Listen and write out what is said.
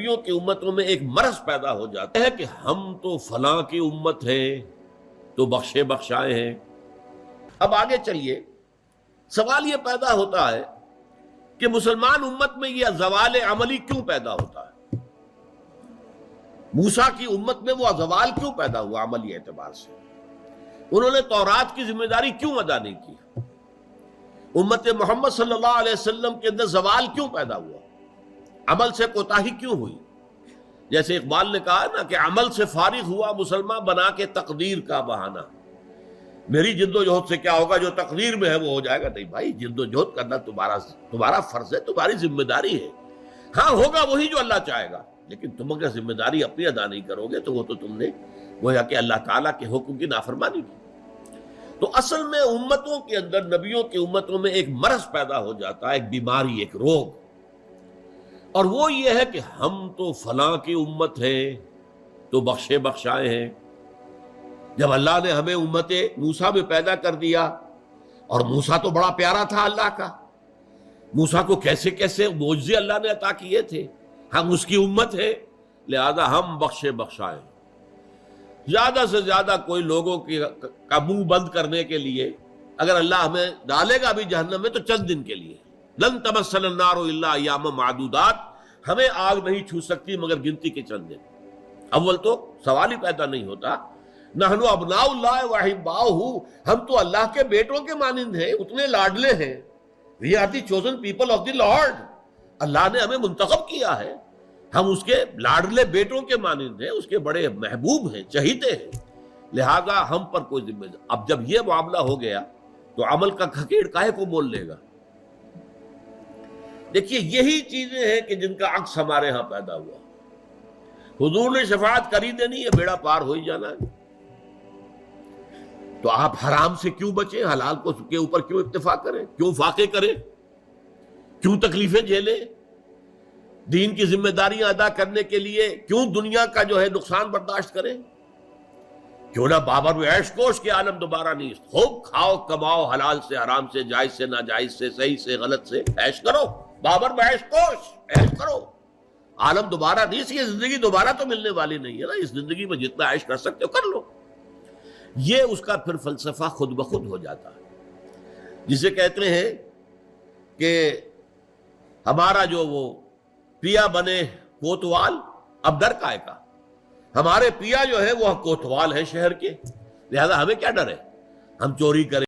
نبیوں کی امتوں میں ایک مرض پیدا ہو جاتا ہے کہ ہم تو فلاں کی امت ہیں تو بخشے بخشائے ہیں۔ اب آگے چلیے، سوال یہ پیدا ہوتا ہے کہ مسلمان امت میں یہ زوال عملی کیوں پیدا ہوتا ہے؟ موسیٰ کی امت میں وہ زوال کیوں پیدا ہوا عملی اعتبار سے؟ انہوں نے تورات کی ذمہ داری کیوں ادا نہیں کی؟ امت محمد صلی اللہ علیہ وسلم کے اندر زوال کیوں پیدا ہوا؟ عمل سے کوتاہی کیوں ہوئی؟ جیسے اقبال نے کہا نا کہ عمل سے فارغ ہوا مسلمان بنا کے تقدیر کا بہانہ۔ میری جد و جہد سے کیا ہوگا، جو تقدیر میں ہے وہ ہو جائے گا؟ نہیں بھائی، جد و جہد کرنا تمہارا فرض ہے، تمہاری ذمہ داری ہے۔ ہاں ہوگا وہی جو اللہ چاہے گا، لیکن تم اگر ذمہ داری اپنی ادا نہیں کرو گے تو وہ تو تم نے گویا کہ اللہ تعالیٰ کے حکم کی نافرمانی کی۔ تو اصل میں امتوں کے اندر، نبیوں کی امتوں میں ایک مرض پیدا ہو جاتا ہے، ایک بیماری، ایک روگ، اور وہ یہ ہے کہ ہم تو فلاں کی امت ہیں تو بخشے بخشائے ہیں۔ جب اللہ نے ہمیں امت موسیٰ میں پیدا کر دیا، اور موسیٰ تو بڑا پیارا تھا اللہ کا، موسیٰ کو کیسے کیسے معجزے اللہ نے عطا کیے تھے، ہم اس کی امت ہیں لہذا ہم بخشے بخشائے ہیں۔ زیادہ سے زیادہ کوئی لوگوں کا منہ بند کرنے کے لیے اگر اللہ ہمیں ڈالے گا بھی جہنم میں تو چند دن کے لیے، لن تمسنا النار الا ایاما معدودات، ہمیں آگ نہیں چھو سکتی مگر گنتی کے چند دن۔ اول تو سوال ہی پیدا نہیں ہوتا، نحن ابناء اللہ واحباؤہ، ہم تو اللہ کے بیٹوں کے مانند ہیں، اتنے لاڈلے ہیں۔ We are the chosen people of the lord, اللہ نے ہمیں منتخب کیا ہے، ہم اس کے لاڈلے بیٹوں کے مانند ہیں، اس کے بڑے محبوب ہیں، چہیتے ہیں، لہذا ہم پر کوئی ذمہ داری۔ اب جب یہ معاملہ ہو گیا تو عمل کا کھکیڑ کاہے کو مول لے گا؟ دیکھیے یہی چیزیں ہیں کہ جن کا عکس ہمارے ہاں پیدا ہوا۔ حضور نے شفاعت کری دینی ہے، بیڑا پار ہو ہی جانا ہے، تو آپ حرام سے کیوں بچیں، حلال کو کے اوپر کیوں اکتفا کریں، کیوں فاقے کریں، کیوں تکلیفیں جھیلیں، دین کی ذمہ داریاں ادا کرنے کے لیے کیوں دنیا کا جو ہے نقصان برداشت کریں؟ کیوں نہ بابر میں عیش کوش کے عالم دوبارہ نہیں، خوب کھاؤ کماؤ، حلال سے حرام سے، جائز سے ناجائز سے، صحیح سے غلط سے، عیش کرو، بابر میں عیش کوش، عیش کرو، عالم دوبارہ نہیں، اس یہ زندگی دوبارہ تو ملنے والی نہیں ہے نا، اس زندگی میں جتنا عیش کر سکتے ہو کر لو۔ یہ اس کا پھر فلسفہ خود بخود ہو جاتا ہے، جسے کہتے ہیں کہ ہمارا جو وہ پیا بنے کوتوال، اب ڈر کائے کا، ہمارے پیا جو ہے وہ کوتوال ہے شہر کے، لہذا ہمیں کیا ڈر ہے، ہم چوری کریں